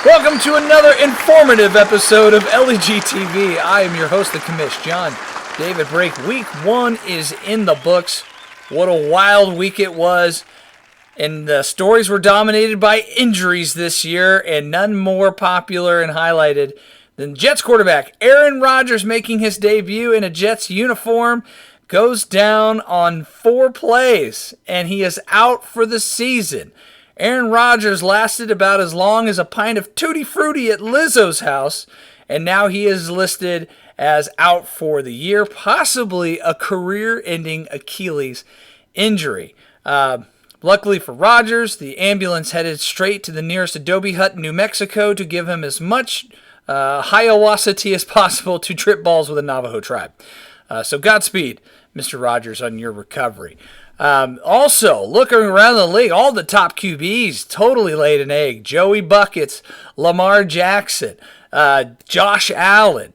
Welcome to another informative episode of LEG TV. I am your host, the commish, John David Brake. Week 1 is in the books. What a wild week it was. And the stories were dominated by injuries this year, and none more popular and highlighted than Jets quarterback Aaron Rodgers making his debut in a Jets uniform. Goes down on 4 plays, and he is out for the season. Aaron Rodgers lasted about as long as a pint of Tutti Frutti at Lizzo's house, and now he is listed as out for the year, possibly a career-ending Achilles injury. Luckily for Rodgers, the ambulance headed straight to the nearest adobe hut in New Mexico to give him as much ayahuasca as possible to trip balls with the Navajo tribe. So Godspeed, Mr. Rodgers, on your recovery. Also, looking around the league, all the top QBs totally laid an egg. Joey Buckets, Lamar Jackson, Josh Allen,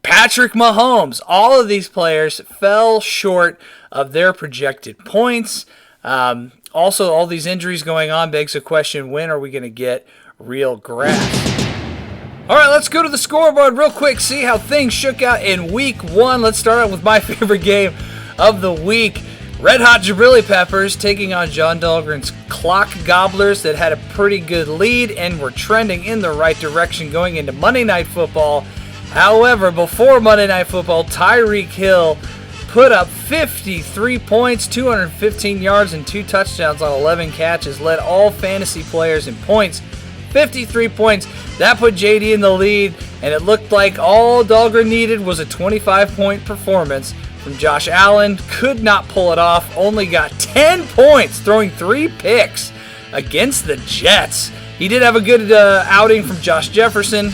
Patrick Mahomes. All of these players fell short of their projected points. Also, all these injuries going on begs the question, when are we going to get real grass? All right, let's go to the scoreboard real quick, see how things shook out in Week 1. Let's start out with my favorite game of the week. Red Hot Jabrili Peppers taking on John Dahlgren's Clock Gobblers that had a pretty good lead and were trending in the right direction going into Monday Night Football. However, before Monday Night Football, Tyreek Hill put up 53 points, 215 yards, and 2 touchdowns on 11 catches, led all fantasy players in points. 53 points. That put JD in the lead, and it looked like all Dahlgren needed was a 25-point performance from Josh Allen. Could not pull it off. Only got 10 points, throwing 3 picks against the Jets. He did have a good outing from Justin Jefferson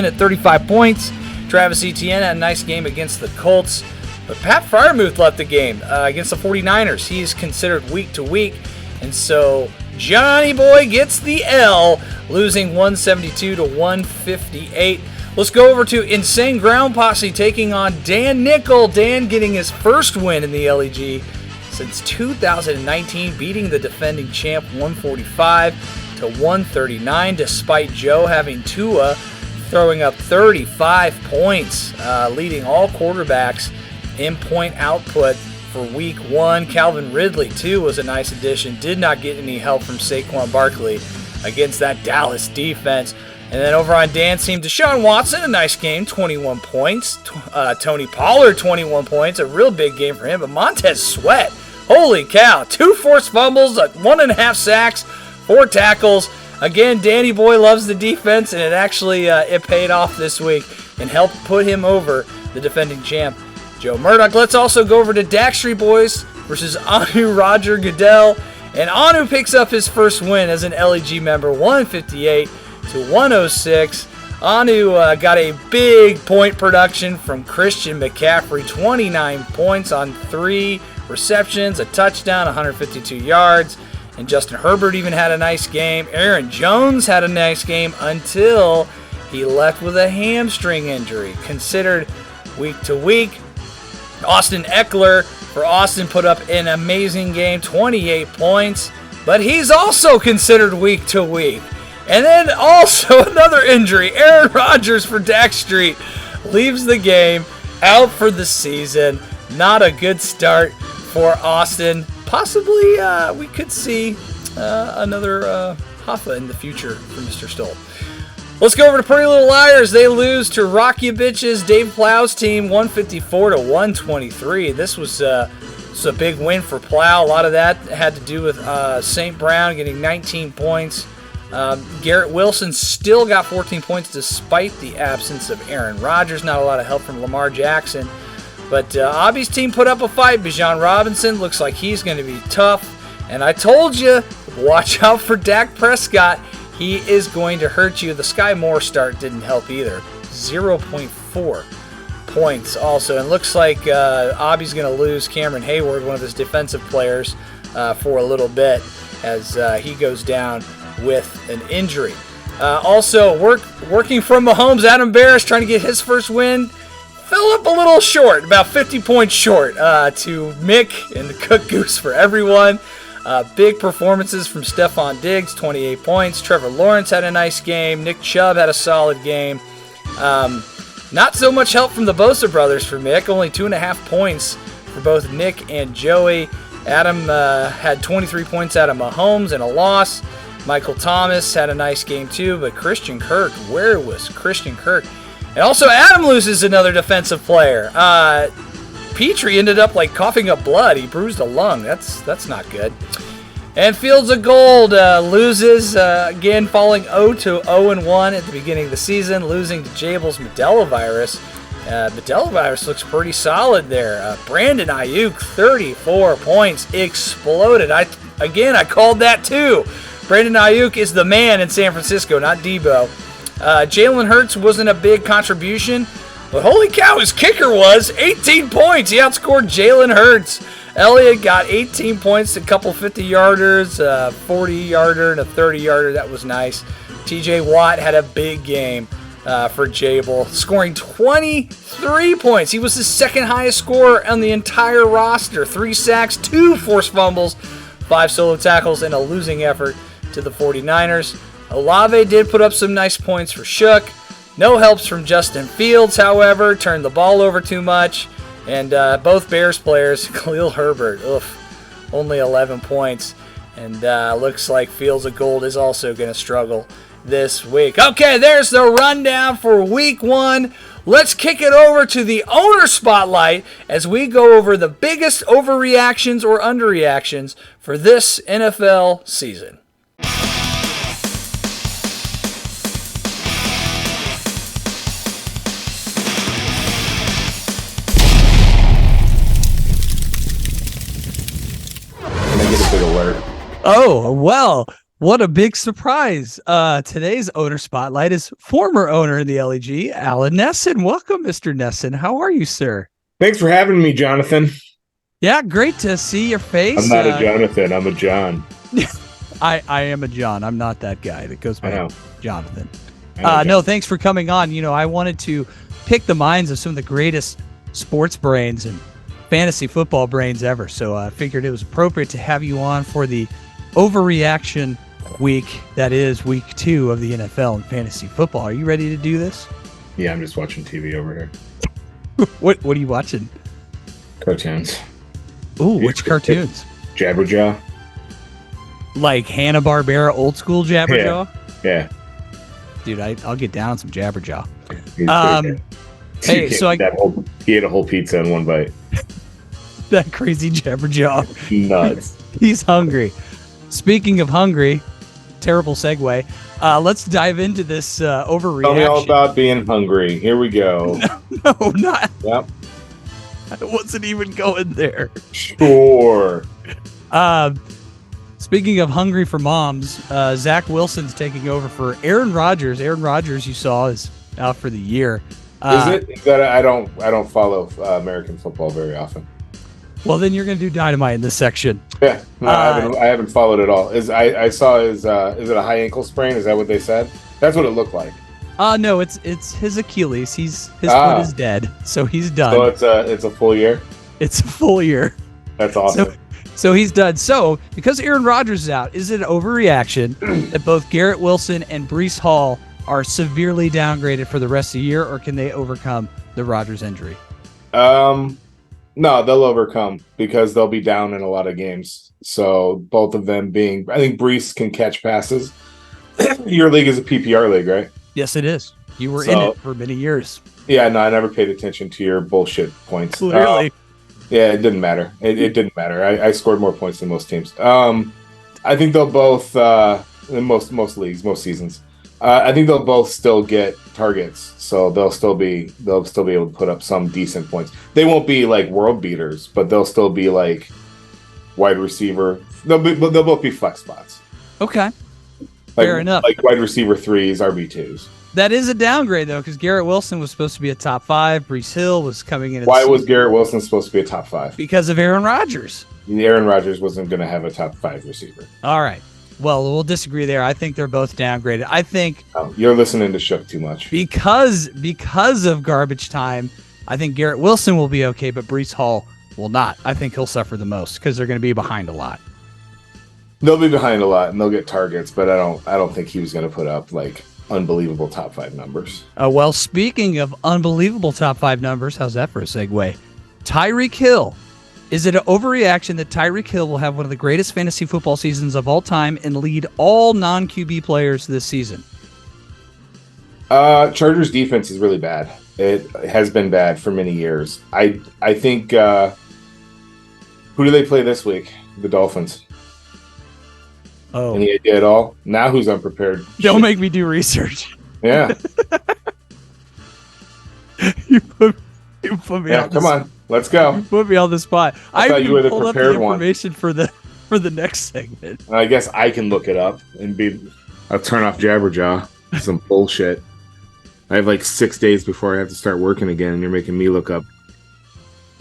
at 35 points. Travis Etienne had a nice game against the Colts. But Pat Freiermuth left the game against the 49ers. He is considered week to week. And so Johnny Boy gets the L, losing 172 to 158. Let's go over to Insane Ground Posse taking on Dan Nickel. Dan getting his first win in the LEG since 2019, beating the defending champ 145 to 139, despite Joe having Tua throwing up 35 points, leading all quarterbacks in point output for Week 1. Calvin Ridley, too, was a nice addition. Did not get any help from Saquon Barkley against that Dallas defense. And then over on Dan's team, Deshaun Watson, a nice game, 21 points. Tony Pollard, 21 points, a real big game for him. But Montez Sweat, holy cow, 2 forced fumbles, 1.5 sacks, 4 tackles. Again, Danny Boy loves the defense, and it actually it paid off this week and helped put him over the defending champ, Joe Murdoch. Let's also go over to Dak Street Boys versus Anu Roger Goodell. And Anu picks up his first win as an LEG member, 158 to 106. Anu got a big point production from Christian McCaffrey, 29 points on 3 receptions, a touchdown, 152 yards. And Justin Herbert even had a nice game. Aaron Jones had a nice game until he left with a hamstring injury. Considered week to week. Austin Eckler for Austin put up an amazing game, 28 points. But he's also considered week to week. And then also another injury. Aaron Rodgers for Dak Street leaves the game, out for the season. Not a good start for Austin. Possibly we could see another Hoffa in the future for Mr. Stoll. Let's go over to Pretty Little Liars. They lose to Rock Ya Bitches, Dave Plow's team, 154 to 123. This was a big win for Plow. A lot of that had to do with St. Brown getting 19 points. Garrett Wilson still got 14 points despite the absence of Aaron Rodgers. Not a lot of help from Lamar Jackson. But Abby's team put up a fight. Bijan Robinson looks like he's going to be tough. And I told you, watch out for Dak Prescott. He is going to hurt you. The Sky Moore start didn't help either. 0.4 points also. And looks like Abby's going to lose Cameron Hayward, one of his defensive players, for a little bit as he goes down with an injury. Also, working from Mahomes, Adam Barris trying to get his first win. Fell up a little short, about 50 points short to Mick and the Cook Goose for everyone. Big performances from Stephon Diggs, 28 points. Trevor Lawrence had a nice game. Nick Chubb had a solid game. Not so much help from the Bosa brothers for Mick, only 2.5 points for both Nick and Joey. Adam had 23 points out of Mahomes and a loss. Michael Thomas had a nice game too, but Christian Kirk, where was Christian Kirk? And also Adam loses another defensive player. Petrie ended up like coughing up blood. He bruised a lung. That's not good. And Fields of Gold loses again, falling 0-0-1 at the beginning of the season, losing to Jabel's Medela virus. Medela virus looks pretty solid there. Brandon Ayuk, 34 points, exploded. I called that too. Brandon Ayuk is the man in San Francisco, not Debo. Jalen Hurts wasn't a big contribution, but holy cow, his kicker was 18 points. He outscored Jalen Hurts. Elliott got 18 points, a couple 50-yarders, a 40-yarder, and a 30-yarder. That was nice. TJ Watt had a big game for Jabel, scoring 23 points. He was the second highest scorer on the entire roster. 3 sacks, 2 forced fumbles, 5 solo tackles, and a losing effort to the 49ers. Olave did put up some nice points for Shook. No helps from Justin Fields, however, turned the ball over too much. And both Bears players, Khalil Herbert, only 11 points. And looks like Fields of Gold is also going to struggle this week. Okay, there's the rundown for week 1. Let's kick it over to the owner spotlight as we go over the biggest overreactions or underreactions for this NFL season. Oh, well, what a big surprise. Today's owner spotlight is former owner in the LEG, Alan Nesson. Welcome, Mr. Nesson. How are you, sir? Thanks for having me, Jonathan. Yeah, great to see your face. I'm not a Jonathan. I'm a John. I am a John. I'm not that guy that goes by Jonathan. John. No, thanks for coming on. You know, I wanted to pick the minds of some of the greatest sports brains and fantasy football brains ever. So I figured it was appropriate to have you on for the overreaction week that is week 2 of the NFL and fantasy football. Are you ready to do this? Yeah, I'm just watching TV over here. What are you watching? Cartoons. Ooh, which cartoons? Jabberjaw. Like Hanna-Barbera old school Jabberjaw? Yeah. Dude, I'll get down on some Jabberjaw. Hey, so he ate a whole pizza in one bite. That crazy Jabberjaw. Nuts. He's hungry. Speaking of hungry, terrible segue. Let's dive into this overreaction. Tell me all about being hungry. Here we go. No, not. Yep. I wasn't even going there. Sure. Speaking of hungry for moms, Zach Wilson's taking over for Aaron Rodgers. Aaron Rodgers, you saw, is out for the year. Is it? Is that I don't follow American football very often. Well, then you're going to do dynamite in this section. Yeah, no, I haven't followed it all. I saw his is it a high ankle sprain? Is that what they said? That's what it looked like. No, it's his Achilles. His foot is dead, so he's done. So it's a full year. It's a full year. That's awesome. So he's done. So because Aaron Rodgers is out, is it an overreaction that both Garrett Wilson and Breece Hall are severely downgraded for the rest of the year, or can they overcome the Rodgers injury? No, they'll overcome because they'll be down in a lot of games. So both of them being, I think Breece can catch passes. Your league is a PPR league, right? Yes, it is. You were in it for many years. Yeah, no, I never paid attention to your bullshit points. Clearly. Yeah, it didn't matter. It didn't matter. I scored more points than most teams. I think they'll both, in most leagues, most seasons, I think they'll both still get targets, so they'll still be able to put up some decent points. They won't be like world beaters, but they'll still be like wide receiver. They'll both be flex spots. Okay. Fair enough. Like wide receiver 3s, RB2s. That is a downgrade, though, because Garrett Wilson was supposed to be a top 5. Brees Hill was coming in. Why was Garrett Wilson supposed to be a top 5? Because of Aaron Rodgers. Aaron Rodgers wasn't going to have a top 5 receiver. All right. Well, we'll disagree there. I think they're both downgraded. I think You're listening to Shook too much. because of garbage time, I think Garrett Wilson will be okay, but Brees Hall will not. I think he'll suffer the most because they're going to be behind a lot. They'll be behind a lot and they'll get targets, but I don't think he was going to put up like unbelievable top 5 numbers. Well, speaking of unbelievable top 5 numbers, how's that for a segue? Tyreek Hill. Is it an overreaction that Tyreek Hill will have one of the greatest fantasy football seasons of all time and lead all non-QB players this season? Chargers defense is really bad. It has been bad for many years. I think who do they play this week? The Dolphins. Oh, Any idea at all? Now who's unprepared? don't make me do research. Yeah. you put me Yeah, on come the, on. Let's go. You put me on the spot. I thought you were the pulled up prepared the one. information for the next segment. I guess I can look it up and I'll turn off Jabberjaw. Some bullshit. I have like 6 days before I have to start working again, and you're making me look up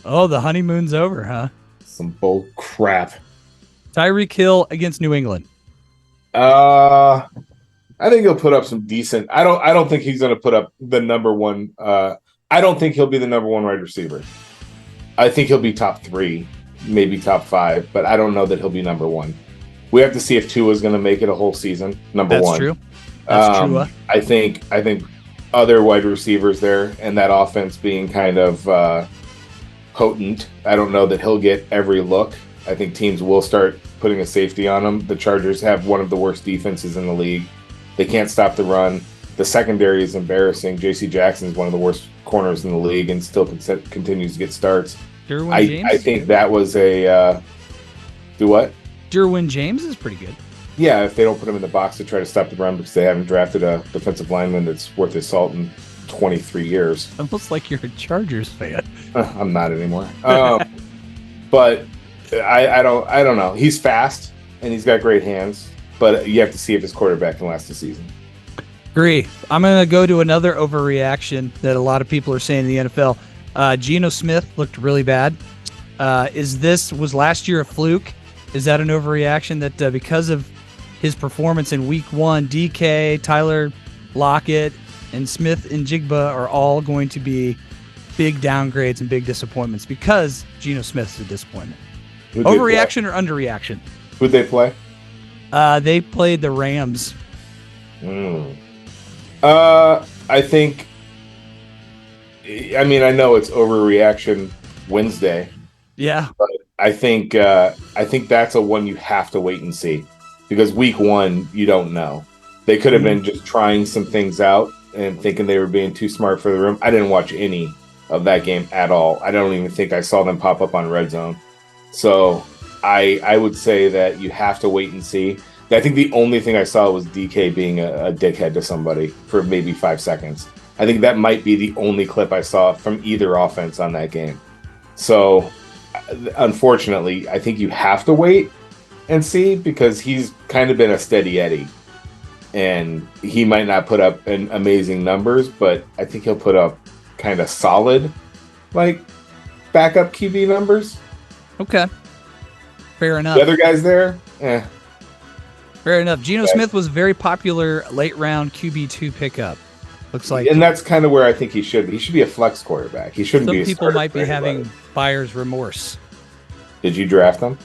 Oh, the honeymoon's over, huh? some bull crap. Tyreek Hill against New England. I think he'll put up some decent. I don't think he's going to put up the number one. I don't think he'll be the number 1 wide receiver. I think he'll be top 3, maybe top 5, but I don't know that he'll be number 1. We have to see if Tua's going to make it a whole season. Number 1. That's true. That's true. I think other wide receivers there and that offense being kind of potent. I don't know that he'll get every look. I think teams will start putting a safety on him. The Chargers have one of the worst defenses in the league. They can't stop the run. The secondary is embarrassing. J.C. Jackson is one of the worst corners in the league and still continues to get starts. Derwin James. I think that was a do what? Derwin James is pretty good. Yeah, if they don't put him in the box to try to stop the run because they haven't drafted a defensive lineman that's worth his salt in 23 years. Almost like you're a Chargers fan. I'm not anymore. But I don't know. He's fast and he's got great hands, but you have to see if his quarterback can last the season. Agree. I'm going to go to another overreaction that a lot of people are saying in the NFL. Geno Smith looked really bad. Was last year a fluke? Is that an overreaction that because of his performance in week 1, DK, Tyler Lockett, and Smith and Jigba are all going to be big downgrades and big disappointments because Geno Smith's a disappointment? Overreaction or underreaction? Who'd they play? They played the Rams. I think. I mean, I know it's overreaction Wednesday. Yeah. But I think that's a one you have to wait and see because week 1 you don't know. They could have been just trying some things out and thinking they were being too smart for the room. I didn't watch any of that game at all. I don't even think I saw them pop up on Red Zone. So I would say that you have to wait and see. I think the only thing I saw was DK being a dickhead to somebody for maybe 5 seconds. I think that might be the only clip I saw from either offense on that game. So unfortunately, I think you have to wait and see because he's kind of been a steady Eddie. And he might not put up an amazing numbers, but I think he'll put up kind of solid, like, backup QB numbers. Okay. Fair enough. The other guys there, Fair enough. Geno Smith was very popular late round QB2 pickup. Looks like. And that's kind of where I think he should be. He should be a flex quarterback. He shouldn't be a some people starter might be for having anybody. buyer's remorse. Did you draft him?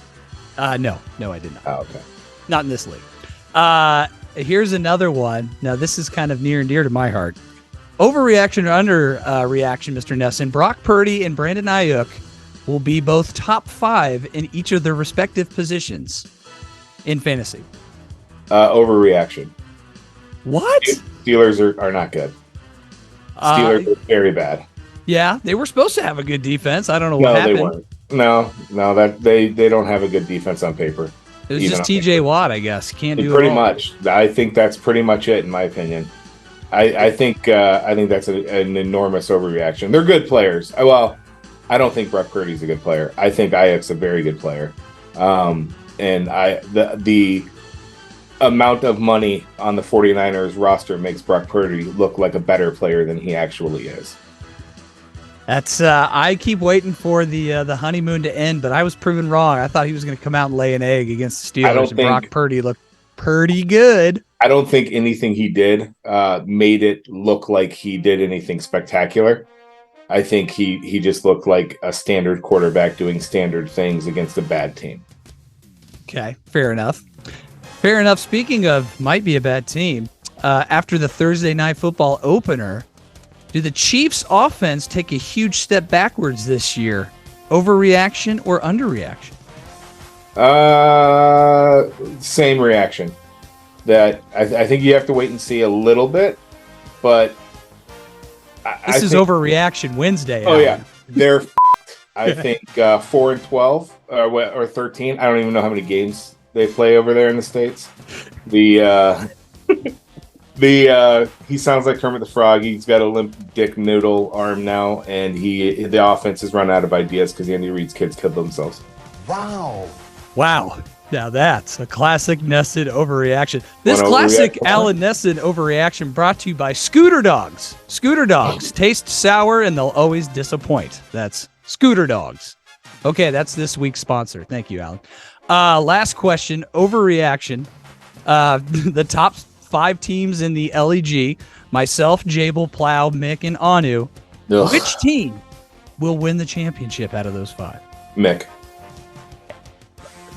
No, I did not. Oh, okay. Not in this league. Here's another one. Now, this is kind of near and dear to my heart. Overreaction or underreaction, Mr. Nesson. Brock Purdy and Brandon Ayuk will be both top 5 in each of their respective positions in fantasy. Overreaction. What? Steelers are not good. Steelers are very bad. Yeah, they were supposed to have a good defense. I don't know what No, happened. they weren't. No, that they don't have a good defense on paper. It was even just on T.J. Watt, I guess. Can't do pretty it all. much. I think that's pretty much it, in my opinion. I think that's an enormous overreaction. They're good players. Well, I don't think Brock Purdy's a good player. I think Ayuk's a very good player. And the amount of money on the 49ers roster makes Brock Purdy look like a better player than he actually is. That's I keep waiting for the honeymoon to end, but I was proven wrong. I thought he was going to come out and lay an egg against the Steelers, and Brock Purdy looked pretty good. I don't think anything he did made it look like he did anything spectacular. I think he just looked like a standard quarterback doing standard things against a bad team. Okay, fair enough. Fair enough. Speaking of might be a bad team, after the Thursday Night Football opener, do the Chiefs' offense take a huge step backwards this year? Overreaction or underreaction? Same reaction. That I think you have to wait and see a little bit, but this is overreaction Wednesday. Oh yeah, they're. I think 4-12 or 13. I don't even know how many games they play over there in the States. He sounds like Kermit the Frog. He's got a limp dick noodle arm now, and the offense has run out of ideas because Andy Reid's kids killed themselves. Wow. Now that's a classic Nesson overreaction. This classic Alan Nesson overreaction brought to you by Scooter Dogs. Scooter Dogs taste sour and they'll always disappoint. That's Scooter Dogs. Okay, that's this week's sponsor. Thank you, Alan. Last question, overreaction. The top 5 teams in the LEG, myself, Jabel, Plow, Mick, and Anu. Ugh. Which team will win the championship out of those 5? Mick.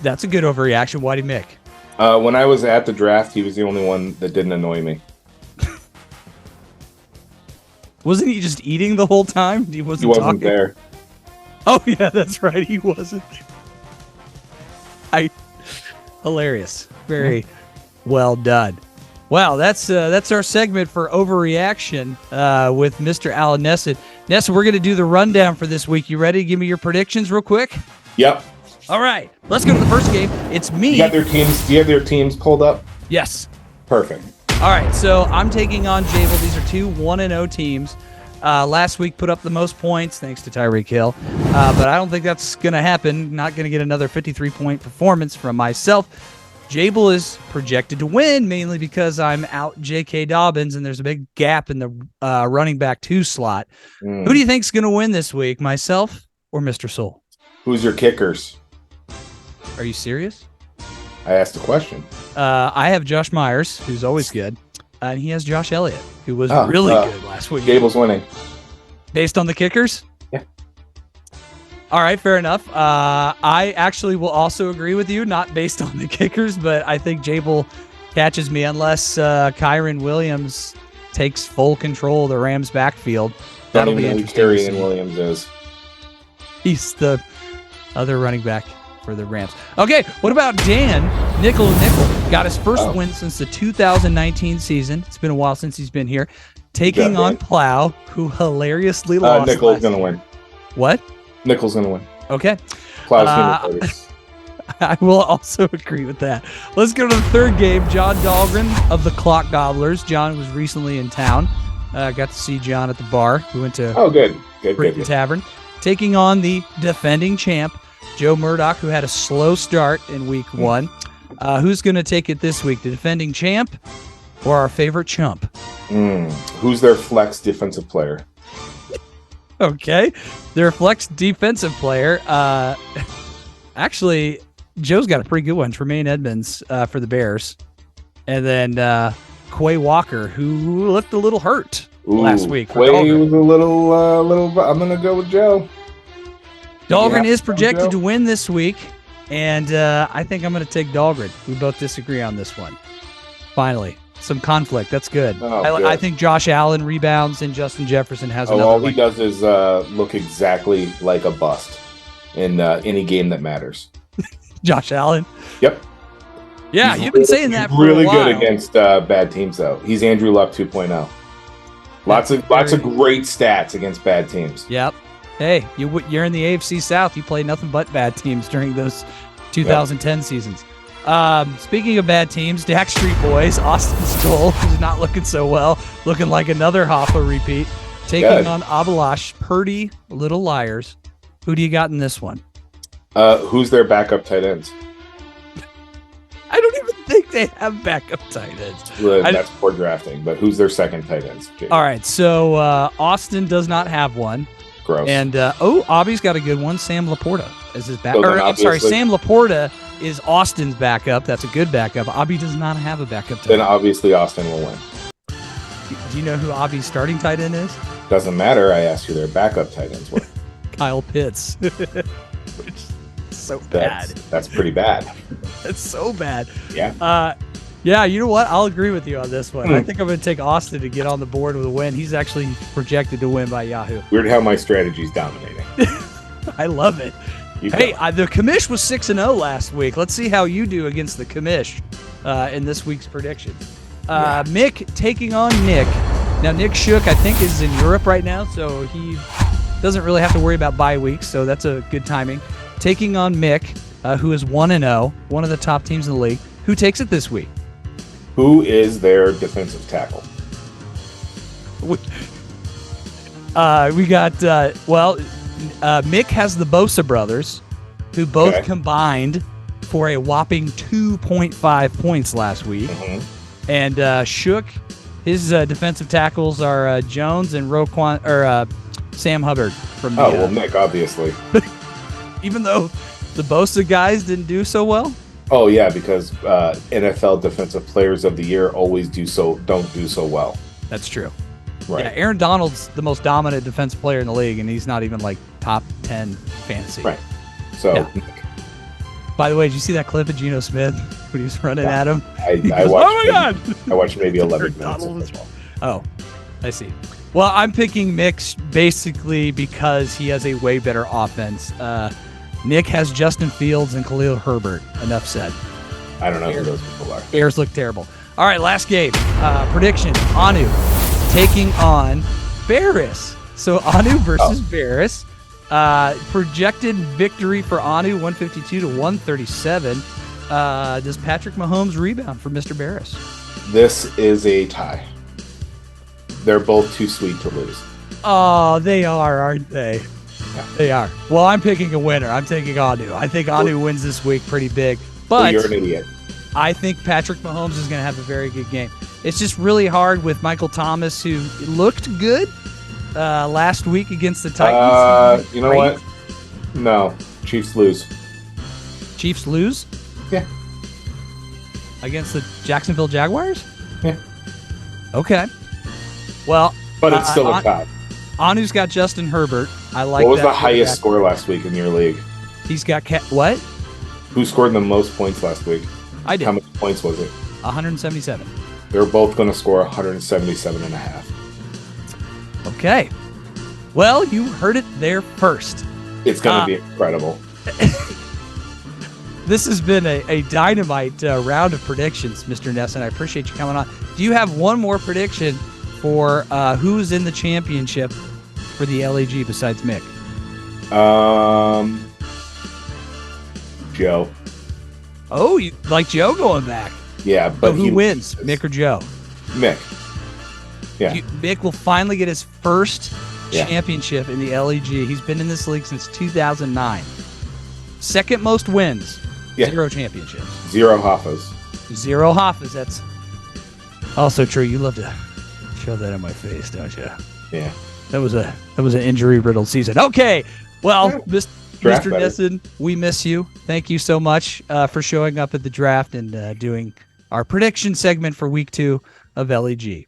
That's a good overreaction. Why do Mick? When I was at the draft, he was the only one that didn't annoy me. Wasn't he just eating the whole time? He wasn't talking? There. Oh, yeah, that's right. He wasn't. Hilarious. Very well done. Wow, that's our segment for overreaction with Mr. Alan Nesson. Nesson, we're going to do the rundown for this week. You ready to give me your predictions real quick? Yep. All right, let's go to the first game. It's me. You got their teams. Do you have their teams pulled up? Yes. Perfect. All right, so I'm taking on Jabel. These are 2 1-0 teams. Last week put up the most points, thanks to Tyreek Hill. But I don't think that's going to happen. Not going to get another 53-point performance from myself. Jabel is projected to win, mainly because I'm out J.K. Dobbins, and there's a big gap in the running back 2 slot. Who do you think's going to win this week, myself or Mr. Soul? Who's your kickers? Are you serious? I asked a question. I have Josh Myers, who's always good, and he has Josh Elliott, who was really good last week. Gable's winning. Based on the kickers? Yeah. All right, fair enough. I actually will also agree with you, not based on the kickers, but I think Jabel catches me unless Kyren Williams takes full control of the Rams' backfield. That'll be interesting. Kyren Williams is. He's the other running back for the Rams. Okay, what about Dan Nickel? Got his first win since the 2019 season. It's been a while since he's been here. Taking on Plow, who hilariously lost. Nickel's going to win. What? Nickel's going to win. Okay. Plow's I will also agree with that. Let's go to the third game. John Dahlgren of the Clock Gobblers. John was recently in town. Got to see John at the bar. We went to Britain Tavern. Taking on the defending champ, Joe Murdoch, who had a slow start in week 1. Who's going to take it this week? The defending champ or our favorite chump? Who's their flex defensive player? Okay. Their flex defensive player. Actually, Joe's got a pretty good one. Tremaine Edmonds for the Bears. And then Quay Walker, who looked a little hurt last week. Quay was a little. I'm going to go with Joe. Dahlgren is projected to win this week, and I think I'm going to take Dahlgren. We both disagree on this one. Finally, some conflict. That's good. Good. I think Josh Allen rebounds, and Justin Jefferson has another. All he does is look exactly like a bust in any game that matters. Josh Allen? Yep. Yeah, you've been saying that for really a while. Good against bad teams, though. He's Andrew Luck 2.0. Lots of great stats against bad teams. Yep. Hey, you're in the AFC South. You play nothing but bad teams during those 2010 seasons. Speaking of bad teams, Dak Street Boys, Austin Stoll, who's not looking so well, looking like another Hoffa repeat, taking on Abalash, Purdy, Little Liars. Who do you got in this one? Who's their backup tight ends? I don't even think they have backup tight ends. Well, that's poor drafting. But who's their second tight ends? Jake? All right, so Austin does not have one. Gross. And Abby's got a good one. Sam Laporta is his back. So then I'm sorry, obviously- Sam Laporta is Austin's backup. That's a good backup. Abby does not have a backup tight Then end. obviously Austin will win. Do you know who Abby's starting tight end is? Doesn't matter. I asked you their backup tight ends were. Kyle Pitts. Which is so bad. That's pretty bad. It's so bad. Yeah. Yeah, you know what? I'll agree with you on this one. I think I'm going to take Austin to get on the board with a win. He's actually projected to win by Yahoo. Weird how my strategy's dominating. I love it. You Hey, go. the commish was 6-0 last week. Let's see how you do against the commish in this week's prediction. Mick taking on Nick. Now, Nick Shook, I think, is in Europe right now, so he doesn't really have to worry about bye weeks, so that's a good timing. Taking on Mick, who is 1-0, one of the top teams in the league. Who takes it this week? Who is their defensive tackle? We got, Mick has the Bosa brothers, who both Okay. combined for a whopping 2.5 points last week. Mm-hmm. And Shook, his defensive tackles are Jones and Sam Hubbard from the, Oh, well, Nick, obviously. even though the Bosa guys didn't do so well. Oh, yeah, because NFL Defensive Players of the Year always don't do so well. That's true. Right. Yeah, Aaron Donald's the most dominant defensive player in the league, and he's not even like top 10 fantasy. Right. So, Yeah. Nick, By the way, did you see that clip of Geno Smith when he was running at him? I He watched goes, oh my God! I watched maybe 11 Aaron minutes of Donald was- football. Oh, I see. Well, I'm picking Mick basically because he has a way better offense. Nick has Justin Fields and Khalil Herbert. Enough said. I don't know who those people are. Bears look terrible. All right, last game. Prediction. Anu taking on Barris. So Anu versus Barris. Projected victory for Anu, 152 to 137. Does Patrick Mahomes rebound for Mr. Barris? This is a tie. They're both too sweet to lose. Oh, they are, aren't they? Yeah. They are. Well, I'm picking a winner. I'm taking Anu. I think Anu wins this week pretty big. Well, But you're an idiot. I think Patrick Mahomes is going to have a very good game. It's just really hard with Michael Thomas, who looked good last week against the Titans. You know Great. what? No. Chiefs lose. Chiefs lose? Yeah. Against the Jacksonville Jaguars? Yeah. Okay. Well, But it's still a An- tie. Anu's got Justin Herbert. I like What was that the highest quarterback. score last week in your league? He's got what? Who scored the most points last week? I did. How many points was it? 177. They're both going to score 177 and a half. Okay. Well, you heard it there first. It's going to be incredible. This has been a dynamite round of predictions, Mr. Nesson. I appreciate you coming on. Do you have one more prediction for who's in the championship for the LAG besides Mick? Joe. Oh, you like Joe going back. Yeah, But but who wins, Mick or Joe? Mick. Yeah. Mick will finally get his first Yeah. championship in the LEG. He's been in this league since 2009. Second most wins, Yeah. 0 championships. 0 Hoffas. 0 Hoffas. That's also true. You love to shove that in my face, don't you? Yeah. That was an injury riddled season. Okay, well, Draft Mr. better. Nesson, we miss you. Thank you so much for showing up at the draft and doing our prediction segment for week 2 of LEG.